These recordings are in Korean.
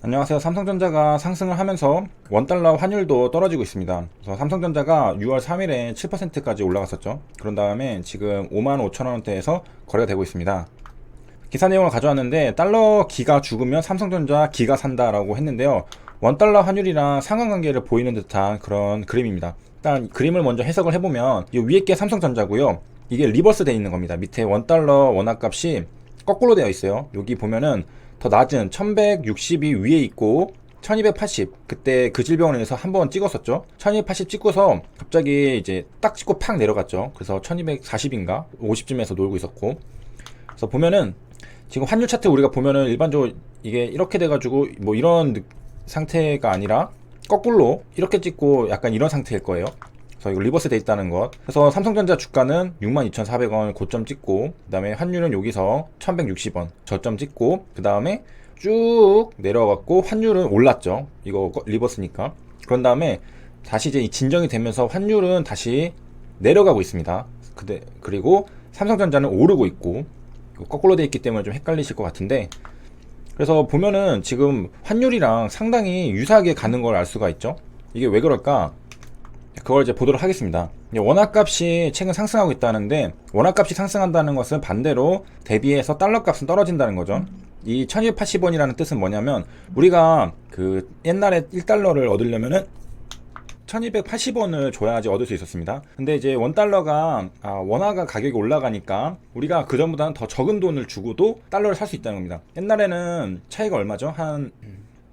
안녕하세요. 삼성전자가 상승을 하면서 원달러 환율도 떨어지고 있습니다. 그래서 삼성전자가 6월 3일에 7%까지 올라갔었죠. 그런 다음에 지금 55,000원대에서 거래가 되고 있습니다. 기사 내용을 가져왔는데 달러 기가 죽으면 삼성전자 기가 산다라고 했는데요. 원달러 환율이랑 상관관계를 보이는 듯한 그런 그림입니다. 일단 그림을 먼저 해석을 해보면 이 위에 게 삼성전자고요. 이게 리버스 되어 있는 겁니다. 밑에 원달러 원화값이 거꾸로 되어 있어요. 여기 보면은 더 낮은 1160이 위에 있고 1280 그때 그 질병원에서 한번 찍었었죠. 1280 찍고서 갑자기 이제 딱 찍고 팍 내려갔죠. 그래서 1240인가 50쯤에서 놀고 있었고, 그래서 보면은 지금 환율 차트 우리가 보면은 일반적으로 이게 이렇게 돼가지고 뭐 이런 상태가 아니라 거꾸로 이렇게 찍고 약간 이런 상태일 거예요. 그래서 이거 리버스 돼 있다는 것. 그래서 삼성전자 주가는 62,400원 고점 찍고, 그 다음에 환율은 여기서 1160원 저점 찍고, 그 다음에 쭉 내려갔고 환율은 올랐죠. 이거 리버스니까. 그런 다음에 다시 이제 진정이 되면서 환율은 다시 내려가고 있습니다. 그리고 삼성전자는 오르고 있고, 거꾸로 돼 있기 때문에 좀 헷갈리실 것 같은데, 그래서 보면은 지금 환율이랑 상당히 유사하게 가는 걸 알 수가 있죠. 이게 왜 그럴까? 그걸 이제 보도록 하겠습니다. 원화값이 최근 상승하고 있다는데, 원화값이 상승한다는 것은 반대로 대비해서 달러값은 떨어진다는 거죠. 이 1280원이라는 뜻은 뭐냐면, 우리가 그 옛날에 1달러를 얻으려면은 1280원을 줘야지 얻을 수 있었습니다. 근데 이제 원달러가 원화가 가격이 올라가니까 우리가 그전보다는 더 적은 돈을 주고도 달러를 살 수 있다는 겁니다. 옛날에는 차이가 얼마죠? 한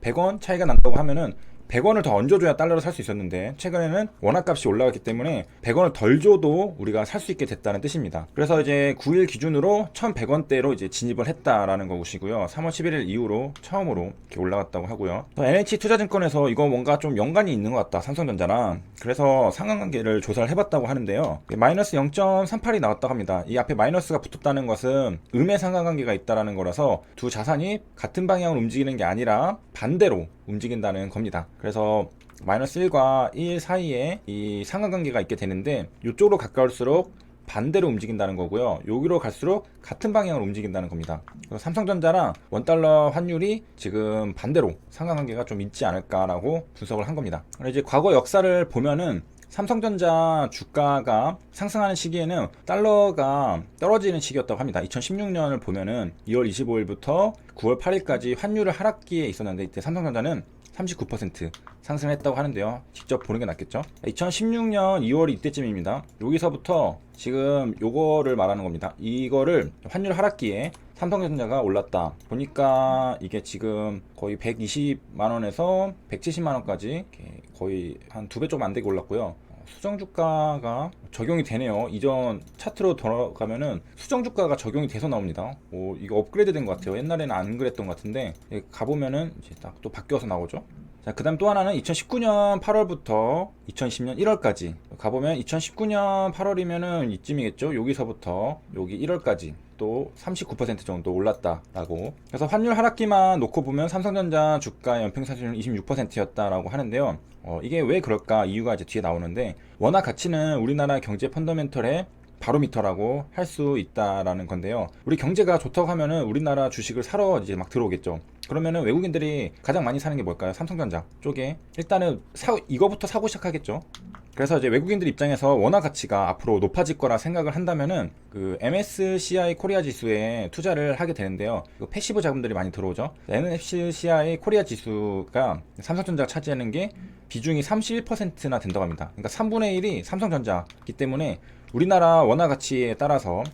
100원 차이가 난다고 하면은 100원을 더 얹어줘야 달러를 살 수 있었는데, 최근에는 원화값이 올라갔기 때문에 100원을 덜 줘도 우리가 살 수 있게 됐다는 뜻입니다. 그래서 이제 9일 기준으로 1100원대로 이제 진입을 했다라는 것이고요. 3월 11일 이후로 처음으로 이렇게 올라갔다고 하고요. NH투자증권에서 이거 뭔가 좀 연관이 있는 것 같다, 삼성전자랑. 그래서 상관관계를 조사를 해봤다고 하는데요. 마이너스 0.38이 나왔다고 합니다. 이 앞에 마이너스가 붙었다는 것은 음의 상관관계가 있다라는 거라서 두 자산이 같은 방향으로 움직이는 게 아니라 반대로 움직인다는 겁니다. 그래서 마이너스 1과 1 사이에 이 상관관계가 있게 되는데, 이쪽으로 가까울수록 반대로 움직인다는 거고요. 여기로 갈수록 같은 방향으로 움직인다는 겁니다. 그래서 삼성전자랑 원달러 환율이 지금 반대로 상관관계가 좀 있지 않을까라고 분석을 한 겁니다. 이제 과거 역사를 보면은 삼성전자 주가가 상승하는 시기에는 달러가 떨어지는 시기였다고 합니다. 2016년을 보면은 2월 25일부터 9월 8일까지 환율을 하락기에 있었는데, 이때 삼성전자는 39% 상승했다고 하는데요. 직접 보는 게 낫겠죠. 2016년 2월 이때쯤입니다. 여기서부터 지금 요거를 말하는 겁니다. 이거를 환율 하락기에 삼성전자가 올랐다 보니까 이게 지금 거의 120만원에서 170만원까지 거의 한 2배 좀 안 되게 올랐고요. 수정주가가 적용이 되네요. 이전 차트로 돌아가면은 수정주가가 적용이 돼서 나옵니다. 이거 업그레이드 된 것 같아요. 옛날에는 안 그랬던 것 같은데, 가보면은 이제 딱 또 바뀌어서 나오죠. 자, 그 다음 또 하나는 2019년 8월부터 2020년 1월까지 가보면, 2019년 8월이면은 이쯤이겠죠. 여기서부터 여기 1월까지 또 39% 정도 올랐다라고. 그래서 환율 하락기만 놓고 보면 삼성전자 주가 연평상승률은 26%였다라고 하는데요. 이게 왜 그럴까? 이유가 이제 뒤에 나오는데, 원화 가치는 우리나라 경제 펀더멘털의 바로미터라고 할 수 있다라는 건데요. 우리 경제가 좋다고 하면은 우리나라 주식을 사러 이제 막 들어오겠죠. 그러면은 외국인들이 가장 많이 사는 게 뭘까요? 삼성전자 쪽에 일단은 이거부터 사고 시작하겠죠. 그래서 이제 외국인들 입장에서 원화 가치가 앞으로 높아질 거라 생각을 한다면은 그 MSCI 코리아 지수에 투자를 하게 되는데요. 패시브 자금들이 많이 들어오죠. MSCI 코리아 지수가 삼성전자가 차지하는 게 비중이 31%나 된다고 합니다. 그러니까 3분의 1이 삼성전자이기 때문에 우리나라 원화 가치에 따라서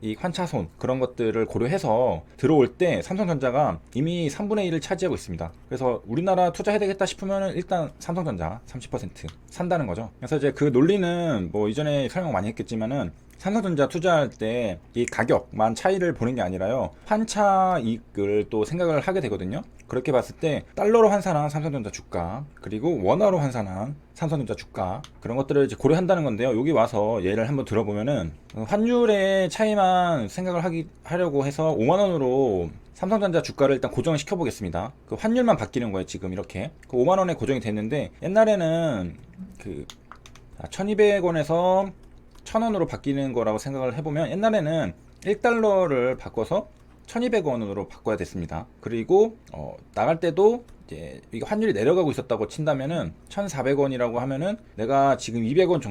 이 환차손 그런 것들을 고려해서 들어올 때 삼성전자가 이미 3분의 1을 차지하고 있습니다. 그래서 우리나라 투자해야 되겠다 싶으면 일단 삼성전자 30% 산다는 거죠. 그래서 이제 그 논리는 뭐 이전에 설명 많이 했겠지만은, 삼성전자 투자할 때 이 가격만 차이를 보는 게 아니라요, 환차 이익을 또 생각을 하게 되거든요. 그렇게 봤을 때 달러로 환산한 삼성전자 주가, 그리고 원화로 환산한 삼성전자 주가, 그런 것들을 이제 고려한다는 건데요. 여기 와서 예를 한번 들어보면은, 환율의 차이만 생각을 하려고 해서 5만원으로 삼성전자 주가를 일단 고정을 시켜 보겠습니다. 그 환율만 바뀌는 거예요. 지금 이렇게 그 5만원에 고정이 됐는데, 옛날에는 그 1200원에서 1000원으로 바뀌는 거라고 생각을 해보면, 옛날에는 1달러를 바꿔서 1200원으로 바꿔야 됐습니다. 그리고 나갈 때도 이제 이게 환율이 내려가고 있었다고 친다면은 1400원이라고 하면은 내가 지금 200원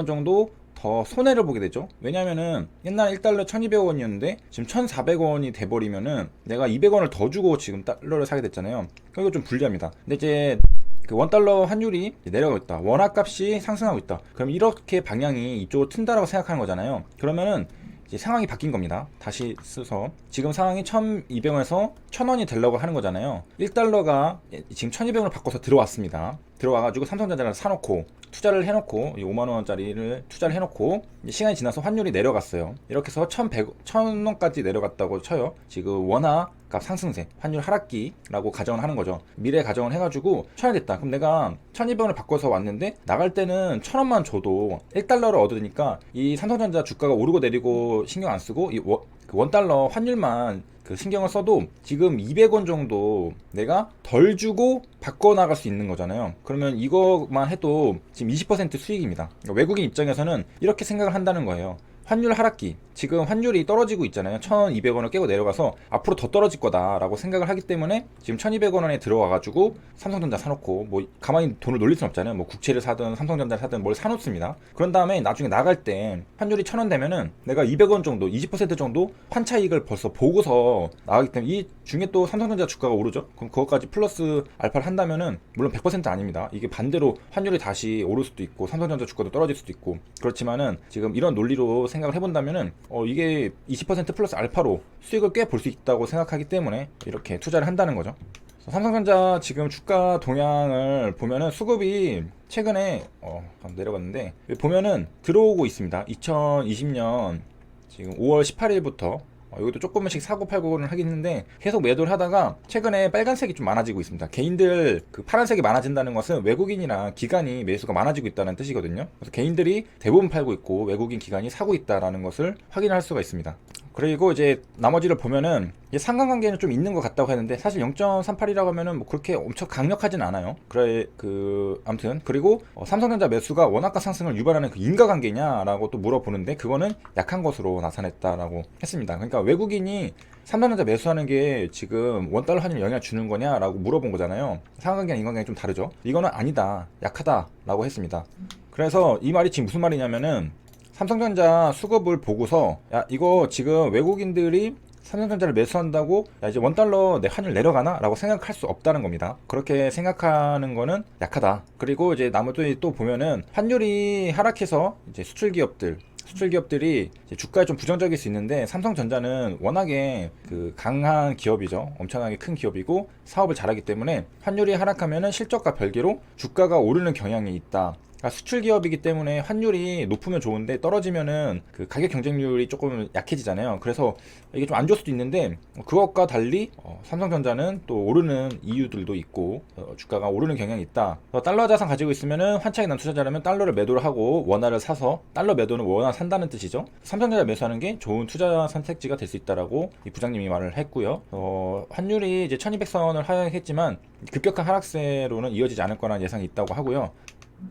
정도 더 손해를 보게 되죠. 왜냐면은 옛날 1달러 1200원이었는데 지금 1400원이 돼버리면은 내가 200원을 더 주고 지금 달러를 사게 됐잖아요. 이거 좀 불리합니다. 근데 이제 그 원달러 환율이 내려가고 있다, 원화값이 상승하고 있다, 그럼 이렇게 방향이 이쪽으로 튼다라고 생각하는 거잖아요. 그러면은 이제 상황이 바뀐 겁니다. 다시 써서 지금 상황이 1200원에서 1000원이 되려고 하는 거잖아요. 1달러가 지금 1200원을 바꿔서 들어왔습니다. 들어와가지고 삼성전자를 사놓고 투자를 해놓고 5만원짜리를 투자를 해놓고 시간이 지나서 환율이 내려갔어요. 이렇게 해서 1000원까지 내려갔다고 쳐요. 지금 원화 값 상승세, 환율 하락기라고 가정을 하는 거죠. 미래 가정을 해가지고 1000원 됐다. 그럼 내가 1200원을 바꿔서 왔는데 나갈 때는 1000원만 줘도 1달러를 얻으니까 이 삼성전자 주가가 오르고 내리고 신경 안 쓰고 이 원달러 환율만 그 신경을 써도 지금 200원 정도 내가 덜 주고 바꿔나갈 수 있는 거잖아요. 그러면 이것만 해도 지금 20% 수익입니다. 그러니까 외국인 입장에서는 이렇게 생각을 한다는 거예요. 환율 하락기, 지금 환율이 떨어지고 있잖아요. 1200원을 깨고 내려가서 앞으로 더 떨어질 거다라고 생각을 하기 때문에 지금 1200원에 들어와가지고 삼성전자 사놓고 뭐 가만히 돈을 놀릴 순 없잖아요. 뭐 국채를 사든 삼성전자를 사든 뭘 사놓습니다. 그런 다음에 나중에 나갈 때 환율이 1000원 되면은 내가 200원 정도, 20% 정도 환차익을 벌써 보고서 나가기 때문에 이 중에 또 삼성전자 주가가 오르죠. 그럼 그것까지 플러스 알파를 한다면은 물론 100% 아닙니다. 이게 반대로 환율이 다시 오를 수도 있고 삼성전자 주가도 떨어질 수도 있고, 그렇지만은 지금 이런 논리로 생각을 해본다면은 이게 20% 플러스 알파로 수익을 꽤 볼 수 있다고 생각하기 때문에 이렇게 투자를 한다는 거죠. 삼성전자 지금 주가 동향을 보면은 수급이 최근에 내려갔는데 보면은 들어오고 있습니다. 2020년 지금 5월 18일부터 여기도 조금씩 사고 팔고는 하긴 했는데 계속 매도를 하다가 최근에 빨간색이 좀 많아지고 있습니다. 개인들 그 파란색이 많아진다는 것은 외국인이나 기관이 매수가 많아지고 있다는 뜻이거든요. 그래서 개인들이 대부분 팔고 있고 외국인 기관이 사고 있다라는 것을 확인할 수가 있습니다. 그리고 이제 나머지를 보면은 상관관계는 좀 있는 것 같다고 했는데 사실 0.38이라고 하면은 뭐 그렇게 엄청 강력하진 않아요. 그래 아무튼 그리고 삼성전자 매수가 원화가 상승을 유발하는 그 인과관계냐라고 또 물어보는데 그거는 약한 것으로 나타냈다라고 했습니다. 그러니까 외국인이 삼성전자 매수하는 게 지금 원달러 환율 영향을 주는 거냐라고 물어본 거잖아요. 상관관계랑 인과관계는 좀 다르죠. 이거는 아니다, 약하다라고 했습니다. 그래서 이 말이 지금 무슨 말이냐면은 삼성전자 수급을 보고서 야 이거 지금 외국인들이 삼성전자를 매수한다고 야 이제 원달러 내 환율 내려가나? 라고 생각할 수 없다는 겁니다. 그렇게 생각하는 거는 약하다. 그리고 이제 나머지 또 보면은 환율이 하락해서 이제 수출기업들이 이제 주가에 좀 부정적일 수 있는데 삼성전자는 워낙에 그 강한 기업이죠. 엄청나게 큰 기업이고 사업을 잘하기 때문에 환율이 하락하면은 실적과 별개로 주가가 오르는 경향이 있다. 수출 기업이기 때문에 환율이 높으면 좋은데 떨어지면은 그 가격 경쟁률이 조금 약해지잖아요. 그래서 이게 좀 안 좋을 수도 있는데 그것과 달리 삼성전자는 또 오르는 이유들도 있고 주가가 오르는 경향이 있다. 달러 자산 가지고 있으면은 환차익 난 투자자라면 달러를 매도를 하고 원화를 사서 달러 매도는 원화 산다는 뜻이죠. 삼성전자 매수하는 게 좋은 투자 선택지가 될 수 있다라고 이 부장님이 말을 했고요. 환율이 이제 1200선을 하향했지만 급격한 하락세로는 이어지지 않을 거라는 예상이 있다고 하고요.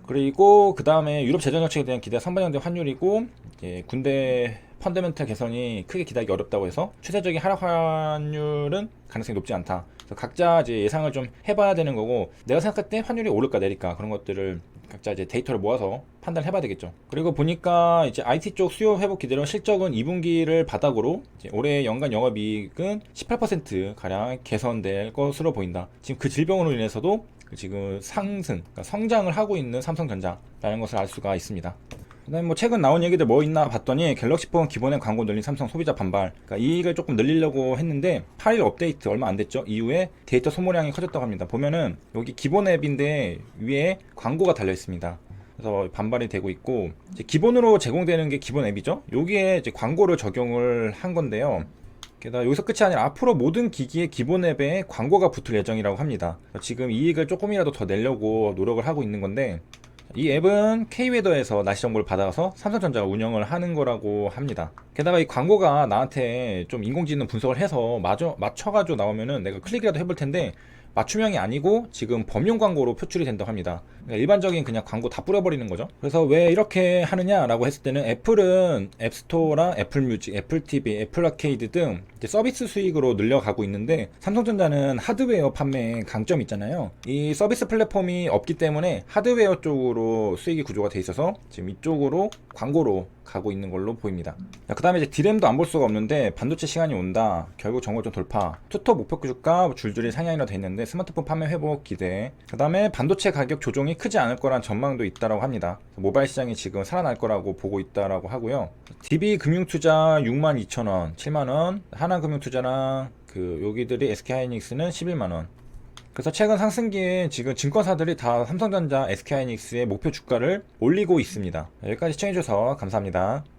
그리고 그 다음에 유럽 재정 정책에 대한 기대가 선반영된 환율이고 이제 군대 펀더멘털 개선이 크게 기대하기 어렵다고 해서 추세적인 하락 환율은 가능성이 높지 않다. 그래서 각자 이제 예상을 좀 해봐야 되는 거고 내가 생각할 때 환율이 오를까 내릴까 그런 것들을 각자 이제 데이터를 모아서 판단을 해봐야 되겠죠. 그리고 보니까 이제 IT 쪽 수요 회복 기대로 실적은 2분기를 바닥으로 이제 올해 연간 영업이익은 18% 가량 개선될 것으로 보인다. 지금 그 질병으로 인해서도 지금 상승, 그러니까 성장을 하고 있는 삼성전자라는 것을 알 수가 있습니다. 그다음에 뭐 최근 나온 얘기들 뭐 있나 봤더니 갤럭시폰 기본에 광고 늘린 삼성 소비자 반발, 그러니까 이익을 조금 늘리려고 했는데 8일 업데이트 얼마 안 됐죠. 이후에 데이터 소모량이 커졌다고 합니다. 보면은 여기 기본 앱인데 위에 광고가 달려 있습니다. 그래서 반발이 되고 있고 이제 기본으로 제공되는 게 기본 앱이죠. 여기에 이제 광고를 적용을 한 건데요. 게다가 여기서 끝이 아니라 앞으로 모든 기기의 기본 앱에 광고가 붙을 예정이라고 합니다. 지금 이익을 조금이라도 더 내려고 노력을 하고 있는 건데 이 앱은 K웨더에서 날씨 정보를 받아서 삼성전자가 운영을 하는 거라고 합니다. 게다가 이 광고가 나한테 좀 인공지능 분석을 해서 맞춰가지고 나오면은 내가 클릭이라도 해볼 텐데 맞춤형이 아니고 지금 범용 광고로 표출이 된다고 합니다. 그러니까 일반적인 그냥 광고 다 뿌려버리는 거죠. 그래서 왜 이렇게 하느냐라고 했을 때는 애플은 앱스토어랑 애플뮤직, 애플TV, 애플아케이드 등 이제 서비스 수익으로 늘려가고 있는데 삼성전자는 하드웨어 판매에 강점이 있잖아요. 이 서비스 플랫폼이 없기 때문에 하드웨어 쪽으로 수익이 구조가 돼 있어서 지금 이쪽으로 광고로 가고 있는 걸로 보입니다. 그 다음에 이제 디램도 안 볼 수가 없는데 반도체 시간이 온다. 결국 정고점 돌파. 투톱 목표 주가 줄줄이 상향이라 돼 있는데 스마트폰 판매 회복 기대. 그 다음에 반도체 가격 조정이 크지 않을 거란 전망도 있다라고 합니다. 모바일 시장이 지금 살아날 거라고 보고 있다라고 하고요. DB 금융투자 62,000원, 7만원. 하나금융투자랑 여기들이 SK하이닉스는 11만원. 그래서 최근 상승기에 지금 증권사들이 다 삼성전자, SK하이닉스의 목표 주가를 올리고 있습니다. 여기까지 시청해주셔서 감사합니다.